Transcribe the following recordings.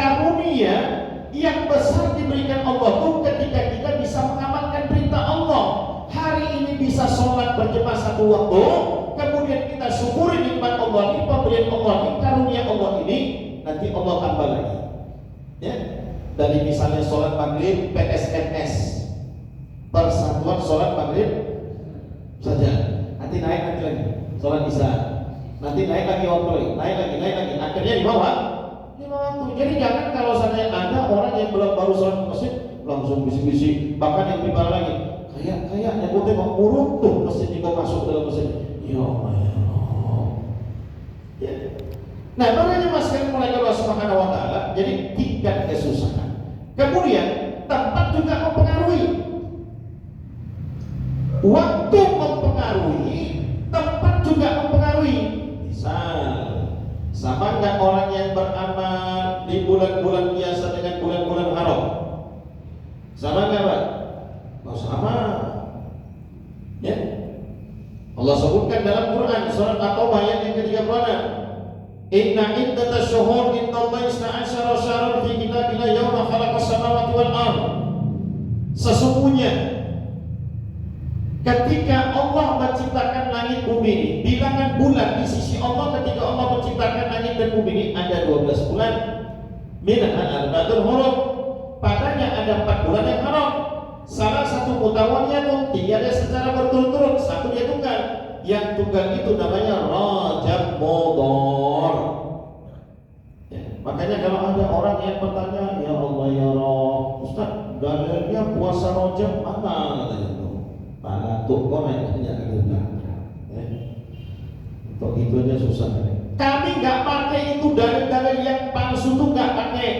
karunia yang besar diberikan Allah tuh ketika kita bisa mengamalkan perintah Allah. Hari ini bisa sholat berjemaah satu waktu, kemudian kita syukuri nikmat Allah ini, pemberian Allah ini, karunia Allah ini, nanti Allah tambah lagi. Ya, dari misalnya sholat maghrib PSNS, persatuan sholat maghrib saja, nanti naik lagi sholat isya, nanti naik lagi waktu, naik lagi, akhirnya di bawah waktu. Jadi jangan kalau saya ada orang yang belum baru sholat ke masjid langsung bisik-bisik, bahkan yang lebih parah lagi, kayaknya gue tengok runtuh masjid ini, kau masuk dalam masjid, ya Allah ya Allah. Ya. Nah, makanya masalah mulai Allah Subhanahu Wa Taala. Jadi tingkat kesusahan. Kemudian tempat juga mempengaruhi. Waktu mempengaruhi, tempat juga mempengaruhi. Misal, sama nggak orang yang beramal di bulan-bulan biasa dengan bulan-bulan haram? Sama nggak, Pak? Oh, sama. Ya. Allah sebutkan dalam Quran surat At-Taubah ayat yang ke-36. Inna iddatash shuhur indallahi 12 syahran fi kitabillah yauma khalaqas samawati wal ardh. Sesungguhnya ketika Allah menciptakan langit bumi ini, bilangan bulan di sisi Allah ketika Allah menciptakan langit dan bumi ini ada 12 bulan. Minha arba'atul hurum. Padanya ada 4 bulan yang haram. Salah satu mutawalnya tuh tinggalnya secara berturut-turut, satu dia tunggal. Yang tunggal itu namanya Rajab Mudhar. Ya, makanya kalau ada orang yang bertanya, ya Allah ya Rabb, Ustaz, dalilnya puasa Rajab mana katanya tuh? Mana tuh kok nanya gitu. Untuk itu aja susah. Kami nggak pakai itu dalil-dalil yang palsu tuh nggak pakai.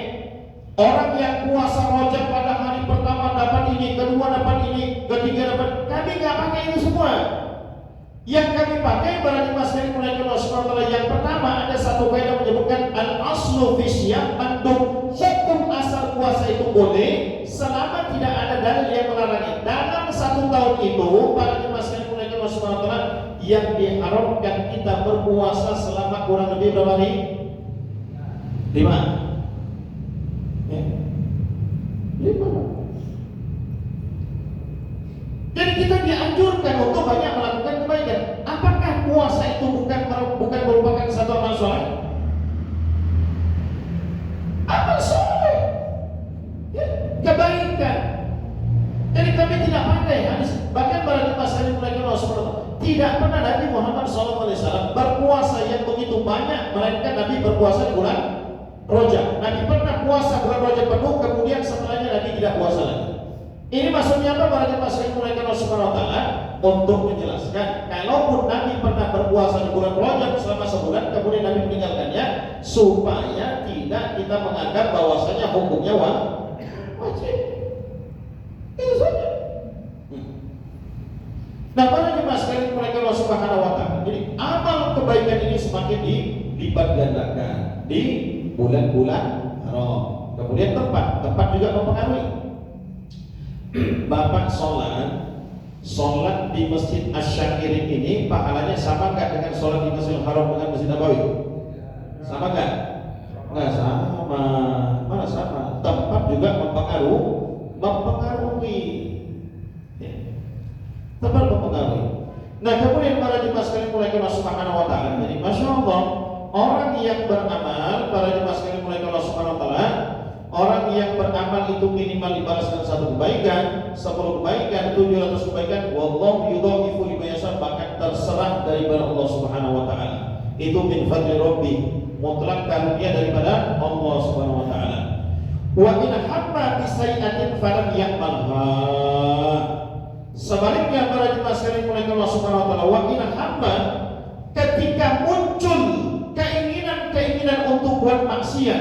Orang yang puasa Rajab pada hari pertama dapat ini, kedua dapat ini, ketiga dapat, kami nggak pakai itu semua. Yang kami pakai berarti masing mulai Allah Subhanahu wa taala. Yang pertama ada satu kaidah menyebutkan al-aslu fi syiyam mandub. Hukum asal puasa itu boleh selama tidak ada dalil yang melarangnya. Dalam 1 tahun itu para masing mulai Allah Subhanahu wa taala yang diharamkan kita berpuasa selama kurang lebih berapa hari? 5. Ya. 5. Jadi kita dianjurkan untuk banyak melakukan kebaikan. Apakah puasa itu bukan merupakan satu amal soleh? Amal soleh, ya, kebaikan. Jadi kami tidak pakai hadis. Bahkan para masalah mulai Allah Subhanahu. Tidak pernah Nabi Muhammad SAW berpuasa yang begitu banyak, melainkan Nabi berpuasa di bulan Rajab. Nabi pernah puasa bulan Rajab penuh, kemudian setelahnya Nabi tidak puasa lagi. Ini maksudnya apa? Para jemaah sekalian mulai Allah Subhanahu wa taala untuk menjelaskan kalaupun Nabi pernah berpuasa di bulan Rajab selama sebulan kemudian Nabi meninggalkannya supaya tidak kita menganggap bahwasanya hukumnya wajib. Itu saja. Nah, para jemaah sekalian mulai Allah Subhanahu wa taala. Jadi amal kebaikan ini semakin dilipat gandakan di bulan-bulan haram. Kemudian tempat juga mempengaruhi. Bapak sholat di Masjid Asy-Syakirin ini pahalanya sama nggak dengan sholat di Masjidil Haram dengan Masjid Nabawi? Sama nggak? Nggak sama. Mana sama? Tempat juga mempengaruhi. Ya. Tempat mempengaruhi. Nah, kemudian para jemaah sekalian mulai Allah Subhanahu wa taala. Jadi Masya Allah, orang yang beramal, para jemaah sekalian mulai Allah Subhanahu wa taala, orang yang beramal itu minimal dibalas dengan 1 kebaikan, 10 kebaikan, 700 kebaikan. Wallahu yudha'ifu liman yasha, bahkan terserah daripada Allah Subhanahu wa taala. Itu min fadli rabbi, mutlak karunia daripada Allah Subhanahu wa taala. Wa in hamma bi sayyi'atin falam yaqbalha. Sebaliknya para jemaah sekalian mulai Allah Subhanahu wa taala, wa in hamma, ketika muncul keinginan untuk buat maksiat,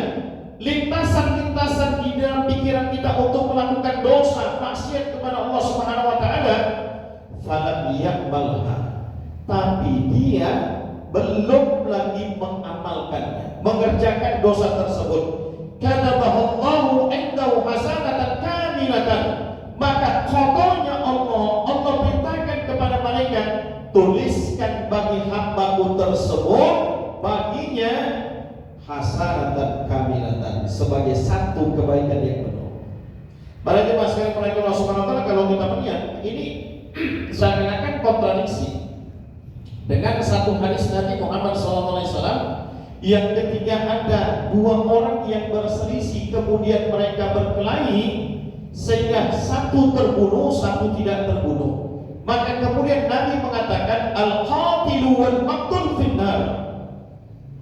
lintasan-lintasan di dalam pikiran kita untuk melakukan dosa maksiat kepada Allah Subhanahu wa taala, falam yaqbalha, tapi dia belum lagi mengamalkannya, mengerjakan dosa tersebut. Kataballahu indahu hasanatan kamilatan, maka qadanya Allah perintahkan kepada malaikat, tuliskan bagi hambaku tersebut baginya hasanatan kamilatan, sebagai satu kebaikan yang penuh. Para jemaah sekalian oleh Allah Subhanahu wa taala, kalau kita melihat ini seakan-akan kontradiksi dengan satu hadis Nabi Muhammad SAW yang ketika ada dua orang yang berselisih kemudian mereka berkelahi sehingga satu terbunuh, satu tidak terbunuh. Maka kemudian Nabi mengatakan al-qatilu wal maqtul finnar.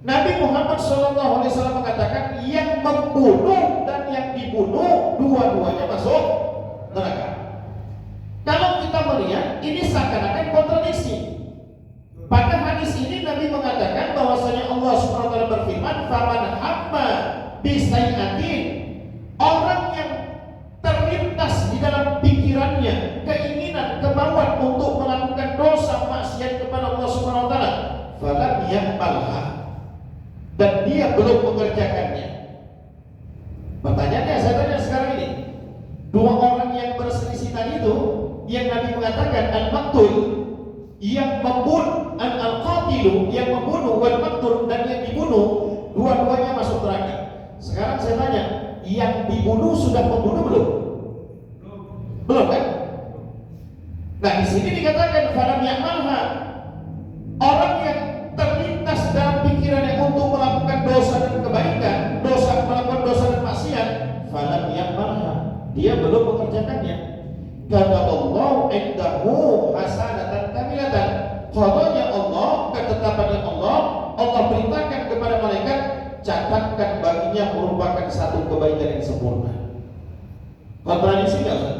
Nabi Muhammad SAW mengatakan yang membunuh dan yang dibunuh dua-duanya masuk neraka. Kalau kita melihat ini seakan-akan kontradiksi. Pada hadis ini Nabi mengatakan bahwasanya Allah SWT berfirman, "Faman hamma bisayyatin", orang yang terlintas di dalam pikirannya keinginan, kemauan untuk melakukan dosa maksiat kepada Allah Subhanahu wa taala, falam ya'malha, dan dia belum mengerjakannya. Pertanyaannya saya tanya sekarang ini, dua orang yang berselisih tadi itu yang Nabi mengatakan al-maqtul yang membunuh, al-qatilu yang membunuh, wal maqtul dan yang dibunuh, dua-duanya masuk neraka. Sekarang saya tanya, yang dibunuh sudah membunuh belum? Belum kan? Nah di sini dikatakan falam ya'malha, orang yang terlintas dalam pikirannya untuk melakukan dosa dan kebaikan, melakukan dosa dan maksiat, falam ya'malha, dia belum mengerjakannya. Kata Allah, indahu hasanatan kamilatan, qadanya Allah, ketetapannya Allah, Allah perintahkan kepada malaikat, catatkan baginya merupakan satu kebaikan yang sempurna. Kontradiksi nggak Ustaz?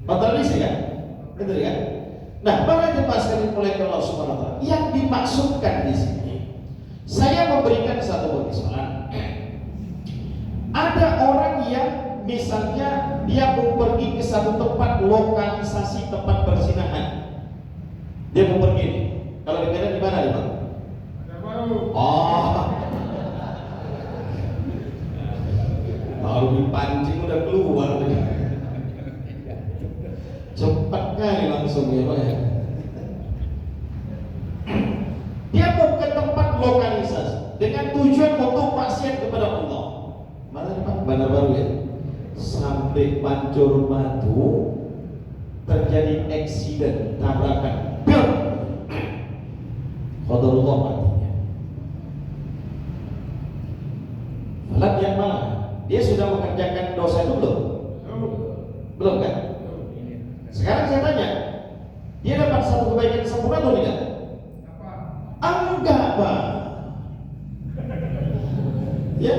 Kontradiksi kan? Betul kan? Nah, para jemaah sekalian oleh Allah Subhanahu wa taala, yang dimaksudkan di sini, saya memberikan satu permisalan. Ada orang yang misalnya dia mau pergi ke satu tempat lokalisasi tempat perzinahan. Dia mau pergi nih. Kalau di Medan di mana nih, Bang? Oh, baru dipancing udah keluar. Cepat kali langsung ya Pak ya. Dia mau ke tempat lokalisasi dengan tujuan untuk maksiat kepada Allah. Mana nih Pak? Bandar Baru ya. Sampai Pancur Batu terjadi eksiden tabrakan. Qadarullah matinya. Falam ya'malha, dia sudah mengerjakan dosa itu belum? Belum kan? Sekarang saya tanya, dia dapat satu kebaikan sempurna atau tidak? Enggak, Pak. Ya.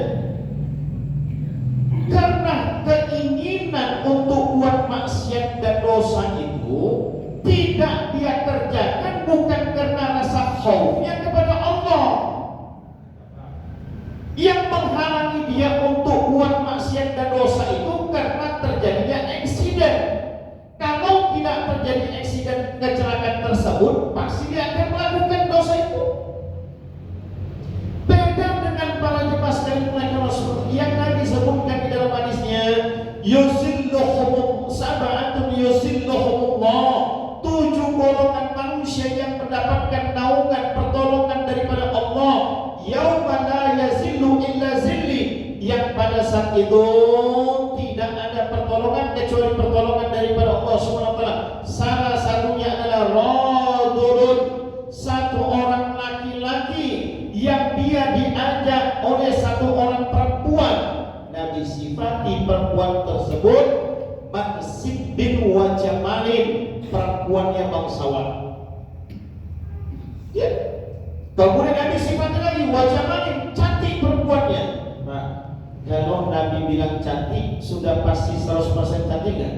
Karena keinginan untuk buat maksiat dan dosa itu tidak dia kerjakan bukan karena rasa khaufnya kepada Allah. Yang menghalangi dia untuk buat maksiat dan dosa itu karena terjadinya eksiden. Kalau tidak terjadi eksiden kecelakaan tersebut, pasti dia akan melakukan dosa itu. Beda dengan para jemaah sekalian yang Nabi sebutkan di dalam hadisnya, yuzilluhum sab'atun yuzilluhumullah, 7 golongan manusia yang mendapatkan naungan pertolongan daripada Allah, yauma la yazillu illa zilli, yang pada saat itu tidak ada pertolongan kecuali pertolongan daripada Allah Subhanahu wa taala. Salah satunya adalah rajulun, satu orang laki-laki yang dia diajak oleh satu orang perempuan. Nabi sifati perempuan tersebut mansib bin wajamalin, perempuannya bangsawan. Ya. Kemudian Nabi sifati lagi wajamalin, cantik perempuannya. Nah, kalau Nabi bilang cantik, sudah pasti 100% cantik kan?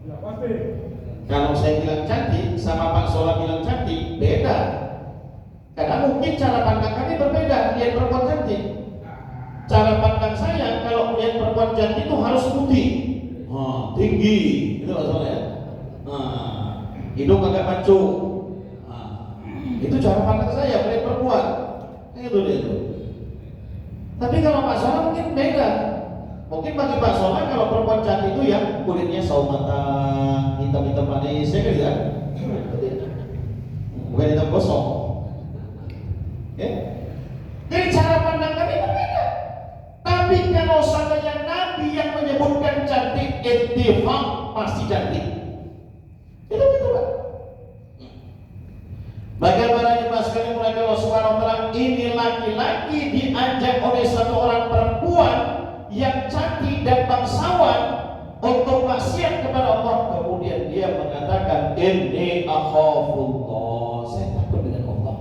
Ya, pasti. Kalau saya bilang cantik sama Pak Sola bilang cantik, beda. Karena mungkin cara pandang kami berbeda, lihat perempuan cantik. Cara pandang saya kalau melihat perempuan cantik itu harus putih, tinggi, itu maksudnya. Hidung agak mancung. Itu cara pandang saya melihat perempuan. Itu dia tuh. Tapi kalau Pak Sola mungkin beda. Mungkin bagi Pak Sola kalau perempuan cantik itu yang kulitnya sawo matang, hitam-hitam manis, ya kan? Ya? Bukan hitam gosong. Okay? Jadi cara ittifaq pasti cantik. Itu Pak. Bagaimana jemaah sekalian mulai Allah Subhanahu wa taala, ini laki-laki diajak oleh satu orang perempuan yang cantik dan bangsawan untuk maksiat kepada Allah, kemudian dia mengatakan inni akhafullah, saya takut dengan Allah.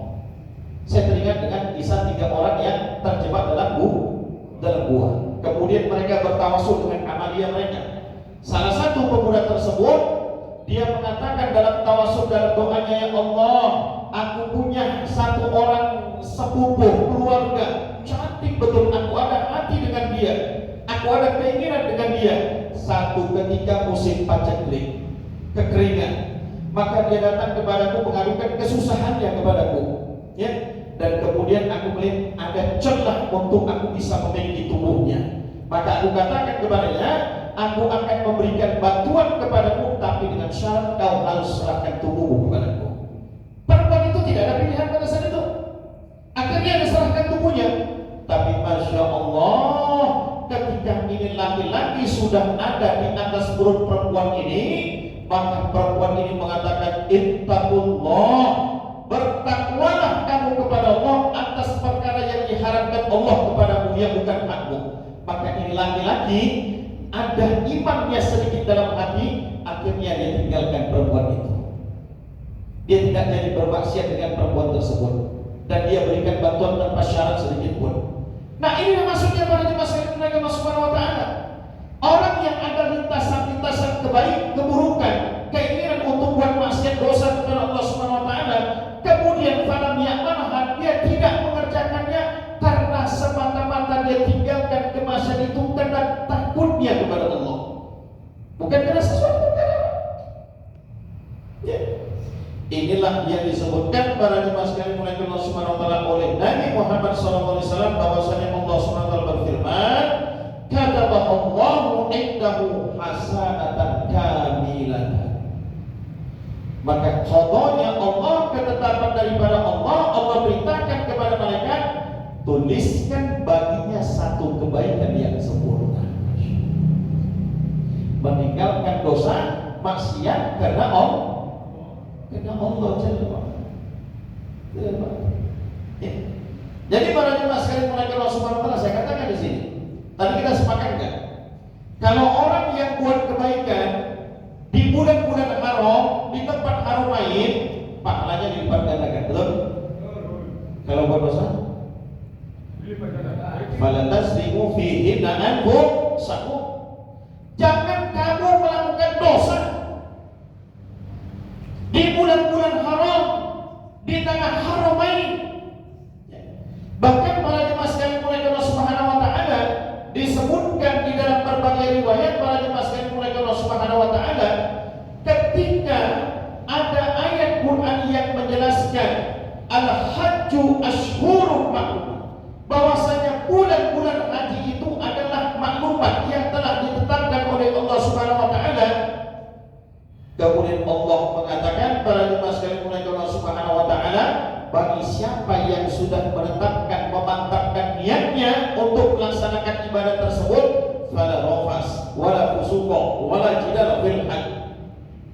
Saya teringat dengan kisah 3 orang yang terjebak dalam gua. Kemudian mereka bertawasul dengan amalia mereka. Salah satu pemuda tersebut dia mengatakan dalam tawasul dalam doanya, ya Allah, aku punya satu orang sepupu keluarga cantik betul, aku ada hati dengan dia, aku ada keinginan dengan dia. Satu ketika musim paceklik, kekeringan, maka dia datang kepadaku mengadukan kesusahannya kepadaku, ya. Dan kemudian aku melihat ada celah untuk aku bisa memiliki tubuhnya. Maka aku katakan kepadanya, aku akan memberikan bantuan kepadamu, tapi dengan syarat kau harus serahkan tubuhmu kepadaku. Perempuan itu tidak ada pilihan pada saat itu. Akhirnya dia serahkan tubuhnya. Tapi Masya Allah, ketika ini laki-laki sudah ada di atas perut perempuan ini, maka perempuan ini mengatakan, ittaqullah, bertakwalah kamu kepada Allah atas perkara yang diharamkan Allah kepadamu yang bukan hakmu. Maka ini laki-laki ada imannya sedikit dalam hati, akhirnya dia tinggalkan perempuan itu. Dia tidak jadi bermaksiat dengan perempuan tersebut, dan dia berikan bantuan tanpa syarat sedikit pun. Nah, ini maksudnya pada masalah Allah Subhanahu wa taala. Orang yang ada lintasan-lintasan keburukan, keinginan untuk buat maksiat dosa kepada Allah Subhanahu wa taala, kemudian falam ya'malha, dia tidak mengerjakannya karena semata-mata dia tinggalkan kemaksiatan itu karena takutnya kepada Allah, bukan karena sesuatu perkara. Ya. Inilah yang disebutkan para jemaah sekalian mulai Allah Subhanahu wa taala oleh Nabi Muhammad SAW, bahwasanya Allah Subhanahu wa taala berfirman, kataballahu indahu hasanatan kamilatan. Maka qadanya Allah, ketetapan daripada Allah, Allah beritakan kepada malaikat, tuliskan baginya satu kebaikan yang sempurna, meninggalkan dosa maksiat karena Allah Jalla. Ya. Jadi para jemaah sekalian mulai Allah Subhanahu wa taala, saya katakan di sini, tadi kita sepakat enggak? Kalau orang yang buat kebaikan di bulan-bulan haram, di tempat haram lain, pahalanya dilipat gandakan, betul? Kalau buat dosa, fala tasrimu fihi anhum saku. Jangan kamu melakukan dosa di bulan-bulan haram, di tengah haramain. Bahkan para jemaah sekalian mulai Allah Subhanahu wa taala, disebutkan di dalam berbagai riwayat para jemaah sekalian mulai Allah Subhanahu wa taala, ketika ada ayat Quran yang menjelaskan al-hajju ashhurun ma'lumat, bahwasanya bulan-bulan haji itu adalah maklumat yang telah ditetapkan oleh Allah Subhanahu wa taala. Kemudian Allah mengatakan para jemaah sekalian mulai Allah Subhanahu wa taala, bagi siapa yang sudah menetapkan, memantapkan niatnya untuk melaksanakan ibadah tersebut, fala rafas wala fusuqa wala jidal fil hajj.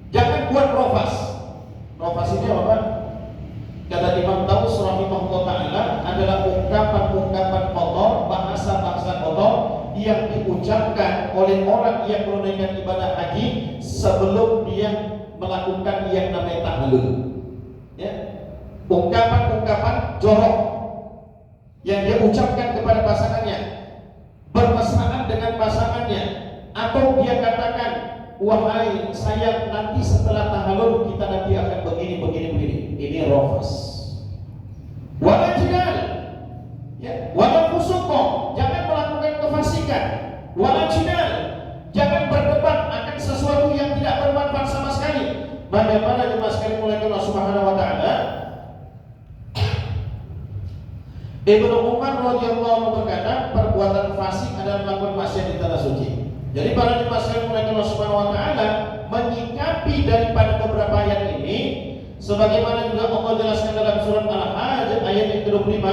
Jangan buat rafas. Rafas ini apa? Kata Imam Taus rahimahullah taala, adalah ungkapan-ungkapan kotor, bahasa-bahasa kotor yang diucapkan oleh orang yang menunaikan ibadah haji sebelum dia melakukan yang namanya tahlul. Ya. Ungkapan-ungkapan jorok yang dia ucapkan kepada pasangannya, bermesraan dengan pasangannya, atau dia katakan, wahai sayang, nanti setelah tahlul kita nanti akan begini. Ini rafas. Wala jidal, ya, wala fusuqa, jangan melakukan kefasikan. Wala jidal, jangan berdebat akan sesuatu yang tidak bermanfaat sama sekali. Bagaimana jemaah sekalian mulai Allah Subhanahu wa taala, Ibnu Umar radhiyallahu anhu berkata, perbuatan fasik adalah melakukan maksiat di tanah suci. Jadi para jemaah sekalian mulai Allah Subhanahu wa taala menyikapi daripada beberapa ayat ini, sebagaimana juga Allah jelaskan dalam surat Al-Hajj ayat yang ke-25,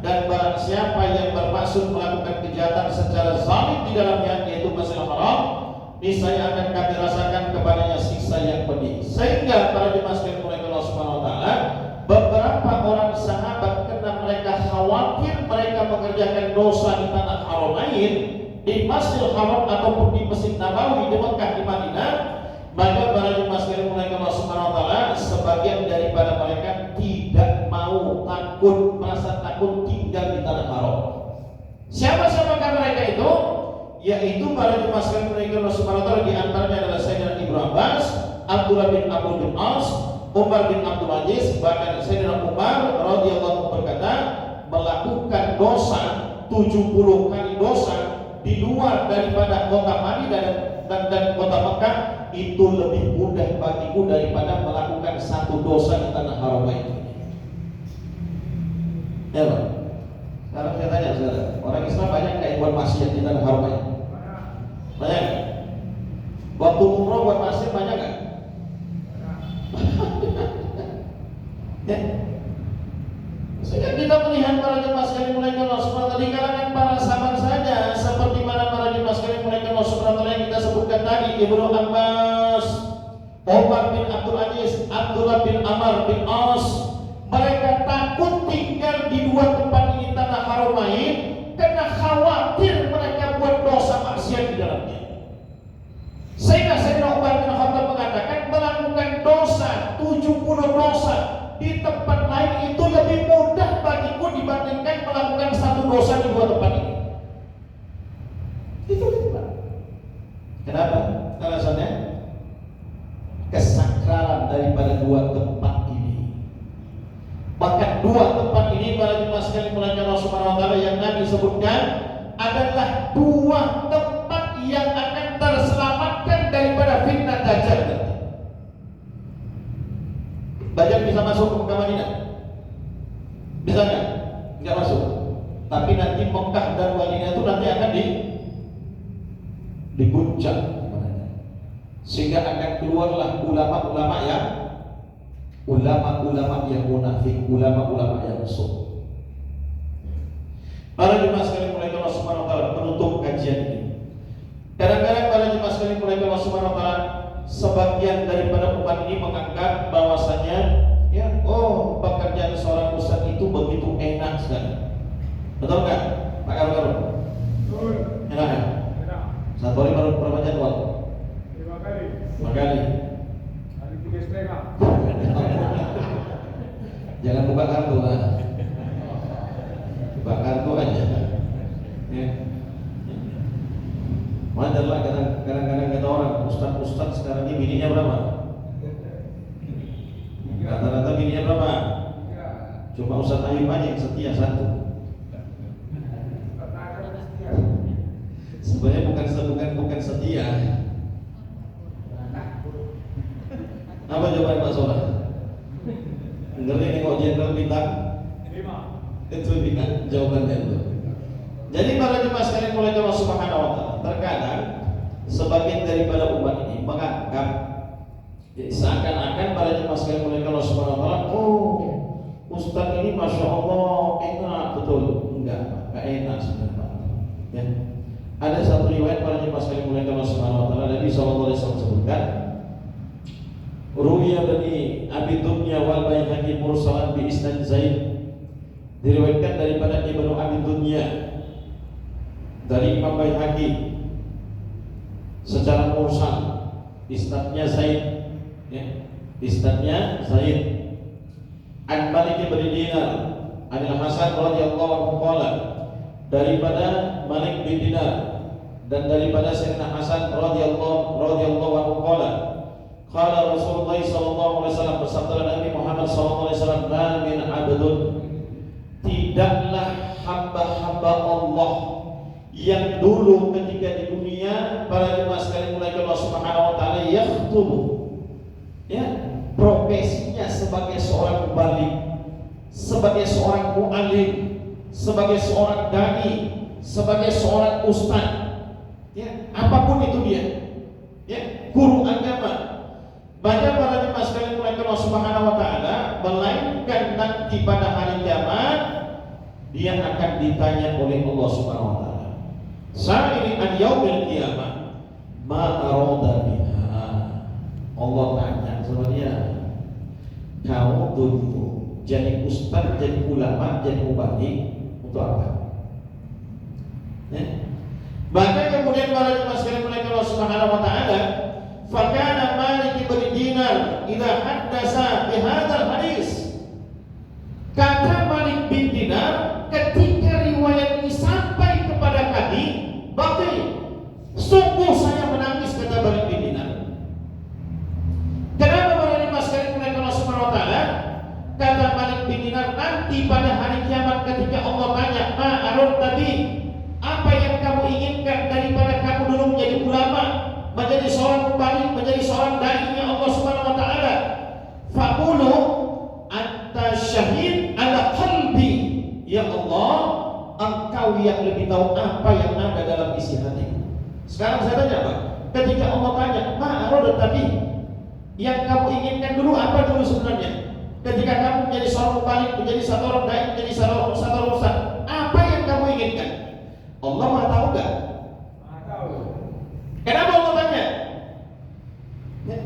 dan barang siapa yang bermaksud melakukan kejahatan secara zalim di dalamnya, yaitu Masjidil Haram, niscaya akan kami rasakan kepadanya siksa yang pedih. Sehingga para jemaah sekalian oleh Allah Subhanahu wa taala, beberapa orang sahabat karena mereka khawatir mereka mengerjakan dosa di tanah Haramain, di Masjidil Haram ataupun di Masjid Nabawi di Mekah di Madinah, maka para jemaah sekalian oleh Allah Subhanahu wa taala, sebagian daripada mereka tidak mau merasa takut tinggal di tanah haram. Siapa-siapakah mereka itu? Yaitu para jemaah sekalian oleh Allah Subhanahu wa taala, di antaranya adalah Sayyidina Ibnu Abbas, Abdullah bin Amr bin As, Umar bin Abdul Aziz, bahkan Sayyidina Umar radhiyallahu berkata, melakukan dosa 70 kali dosa di luar daripada kota Madinah dan kota Mekah itu lebih mudah bagiku daripada melakukan satu dosa di tanah Haramain. Ya Pak. Sekarang saya tanya saudara, orang Islam banyak nggak yang buat maksiat di tanah Haramain? Banyak. Waktu umroh buat maksiat banyak nggak? Ya. Sehingga kita melihat para jemaah sekalian mulai Allah Subhanahu wa taala di kalangan para sahabat saja, seperti mana para jemaah sekalian mulai Allah Subhanahu wa taala yang kita sebutkan tadi, Ibnu Abbas, Umar bin Abdul Aziz, Abdullah bin Amr bin As, mereka takut tinggal di dua tempat ini tanah Haramain karena khawatir mereka buat dosa maksiat di dalamnya. Sehingga Sayyidina Umar bin Khattab mengatakan melakukan dosa 70 dosa di tempat lain itu lebih mudah bagiku dibandingkan melakukan satu dosa di dua tempat ini. Itu Pak. Kenapa? Alasannya kesakralan daripada dua tempat ini. Bahkan dua tempat ini para jemaah sekalian mulanya Allah Subhanahu wa taala yang Nabi sebutkan adalah dua tempat yang akan terselamatkan daripada fitnah Dajjal. Dajjal bisa masuk ke Mekah Madinah? Bisa nggak? Nggak masuk. Tapi nanti Mekah dan Madinah itu nanti akan diguncang, sehingga akan keluarlah ulama-ulama yang munafik, ulama-ulama yang musuh. Para jemaah sekalian mulai Allah Subhanahu wa taala menutup kajian ini. Kadang-kadang para jemaah sekalian mulai Allah Subhanahu wa taala, sebagian daripada umat ini menganggap bahwasanya pekerjaan seorang ustaz itu begitu enak sekali. Betul nggak, Pak Karun? Betul. Enak ya? Enak. Satu hari baru berapa jadwal? 5 kali. 5 kali. Hari 3,5. Jangan buka kartu lah. Buka kartu aja. Ya. Wajar lah, kadang-kadang kata orang, ustaz sekarang ini bininya berapa? Rata-rata bininya berapa? Cuma Ustaz Ayub aja yang setia satu. Sebenarnya bukan setia. Apa jawaban Pak Solah? Ngeri nih kok jenderal bintang 5. Itu bintang jawabannya itu. Jadi para jemaah sekalian mulai Allah Subhanahu wa taala, terkadang sebagian daripada umat ini menganggap seakan-akan para jemaah sekalian mulai Allah Subhanahu wa taala, ustaz ini masya Allah enak, betul? Enggak enak sebenarnya. Ya. Ada satu riwayat para jemaah sekalian mulai Allah Subhanahu wa taala, Nabi sallallahu alaihi wasallam sebutkan, Ruwiya bani Abi Dunya wal Baihaqi mursalan bi isnad Zaid, diriwayatkan daripada Ibnu Abi Dunya dari Imam Baihaqi secara mursal, isnadnya Zaid, ya, isnadnya Zaid. An Malik bin Dinar, Anil Hasan radhiyallahu anhu qala, daripada Malik bin Dinar dan daripada Sayyidina Hasan radhiyallahu anhu qala, qala Rasulullah sallallahu alaihi wasallam, bersabda Nabi Muhammad sallallahu alaihi wasallam, "La min 'abdun", tidaklah hamba-hamba Allah yang dulu ketika di dunia para jemaah sekalian mulai Allah Subhanahu wa taala yakhthubu, ya, profesinya sebagai seorang mubalik, sebagai seorang mu'alim, sebagai seorang dai, sebagai seorang ustaz, ya, apapun itu dia, ya, guru agama. Banyak para jemaah sekalian mulai Allah Subhanahu wa taala, melainkan nanti pada hari kiamat dia akan ditanya oleh Allah Subhanahu wa taala, "Sa'ili an yaumil qiyamah", ma arada biha. Allah tanya sama dia, kamu dulu jadi ustaz, jadi ulama, jadi mubalik untuk apa? Maka kemudian para jemaah sekalian oleh Allah Subhanahu wa taala, fakana Malik bin Dinar idza haddasa bihadzal hadis. Kata Malik bin Dinar, ketika riwayat ini sampai kepada kami, batin, sungguh saya menangis, kata Malik bin Dinar. Kenapa para jemaah sekalian oleh Allah Subhanahu wa taala? Kata Malik bin Dinar, nanti pada hari kiamat ketika Allah tanya, ma arad tadi, apa yang kamu inginkan daripada kamu dulu menjadi ulama, menjadi seorang mubalik, menjadi seorang dai-nya Allah Subhanahu wa taala? Faqulu anta syahid ala qalbi. Ya Allah, Engkau yang lebih tahu apa yang ada dalam isi hati. Sekarang saya tanya, Pak, ketika Allah tanya, ma arad tadi, yang kamu inginkan dulu apa dulu sebenarnya? Ketika kamu menjadi seorang mubalik, menjadi satu orang dai, menjadi satu orang ustaz, apa yang kamu inginkan? Allah Maha tahu enggak? Maha tahu. Kenapa Allah tanya? Ya.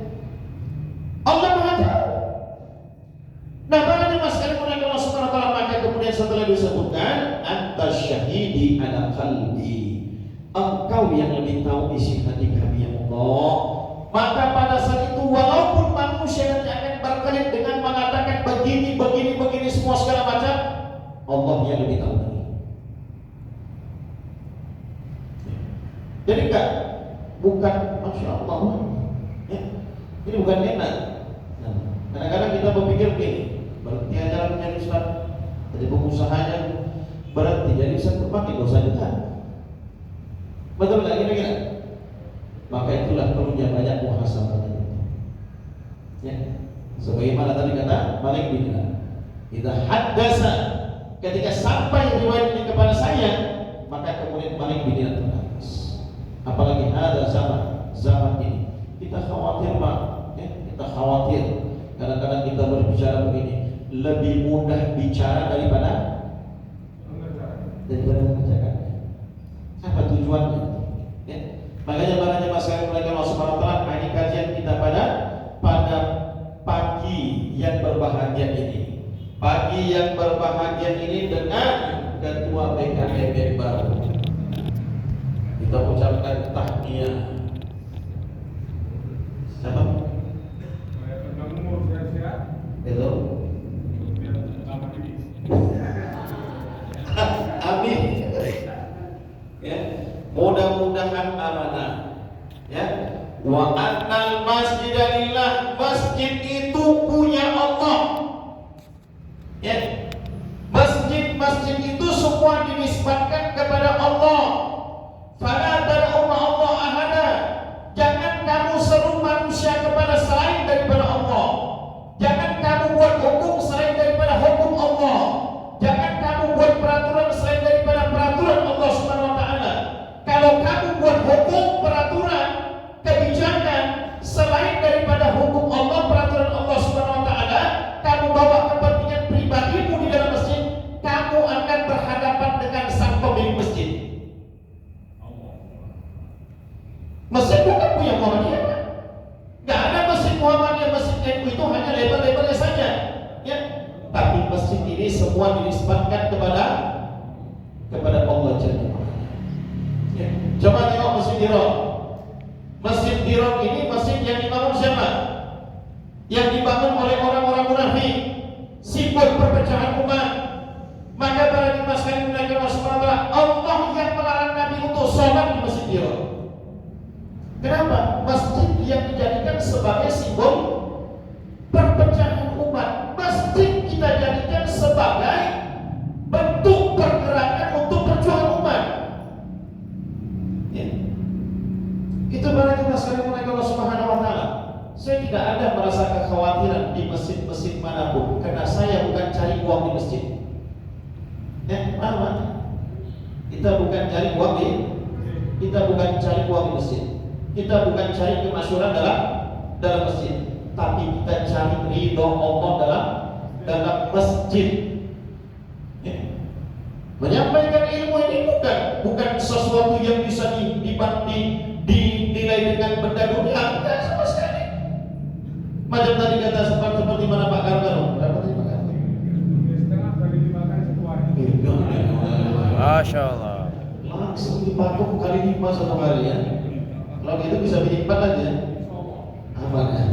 Allah Maha tahu. Nah, makanya mas kalian mengenai Allah Subhanahu wa taala, maka kemudian setelah disebutkan anta syahidi ala qalbi. Engkau yang lebih tahu isi hati kami, ya Allah. Maka pada saat itu walaupun manusia nanti akan berkelit dengan mengatakan begini semua segala macam, Allah yang lebih tahu. Jadi enggak, bukan masya Allah, ya. Ini bukan enak. Nah, kadang-kadang kita berpikir begini, berhenti aja menjadi ustaz, jadi pengusahanya berhenti jadi ustaz, makin dosa juga. Betul nggak kira-kira? Maka itulah perlunya banyak muhasabah. Ya, sebagaimana tadi kata Malik bin Dinar, idza haddasa, ketika sampai riwayat ini kepada saya, maka kemudian Malik bin Dinar menangis. Apalagi ada zaman ini kita khawatir, Pak, ya, kita khawatir. Kadang-kadang kita berbicara begini, lebih mudah bicara daripada mengerjakan. Apa tujuannya? Ya. Makanya para jemaah sekalian oleh Allah Subhanahu wa taala, ini kajian kita pada pagi yang berbahagia ini. Pagi yang berbahagia ini dengan ketua BKPB baru. Kita ucapkan tahniah. Siapa? Itu. Amin. Ya, mudah-mudahan amanah. Ya, wa annal masjida lillah, masjid itu punya Allah. Ya, masjid itu semua dinisbatkan kepada Allah. Fala tad'u ma'allah ahada. Jangan kamu seru manusia kepada selain daripada Allah. Jangan kamu buat hukum selain daripada hukum Allah. Jangan kamu buat peraturan selain daripada peraturan Allah Subhanahu wa taala. Kalau kamu buat hukum, peraturan, kebijakan selain daripada hukum Allah, peraturan Allah Subhanahu wa taala, kamu bawa kepentingan pribadimu di dalam masjid, kamu akan berhadapan dengan sang pemilik masjid. Masjid bukan punya Muhammadiyah. Nggak ada masjid Muhammadiyah, masjid NU itu hanya label-labelnya saja, ya. Tapi masjid ini semua dinisbatkan kepada Allah Jalla wa'ala. Ya. Coba tengok Masjid Diror. Masjid Diror ini masjid yang dibangun siapa? Yang dibangun oleh orang-orang munafik, simbol perpecahan umat. Maka para jemaah sekalian oleh Allah Subhanahu wa taala, Allah yang melarang Nabi untuk sholat di Masjid Diror. Kenapa? Masjid yang dijadikan sebagai simbol perpecahan umat. Masjid kita jadikan sebagai bentuk pergerakan untuk perjuangan umat. Ya. Itu para jemaah sekalian oleh Allah Subhanahu wa taala. Saya tidak ada merasa kekhawatiran di masjid-masjid manapun, karena saya bukan cari uang di masjid. Kita bukan cari uang di masjid. Kita bukan cari kemasyhuran dalam masjid, tapi kita cari ridho Allah dalam masjid. Ya. Menyampaikan ilmu ini bukan sesuatu yang bisa dinilai curigai dengan benda dunia, enggak sama sekali. Macam tadi kata sempat seperti mana Pak Karno, berapa tadi Pak Karno? Setengah kali dimakan satu hari. Masya Allah. Langsung dipatok kali 5 satu hari ya. Kalau gitu bisa bikin 4 aja. Aman ya.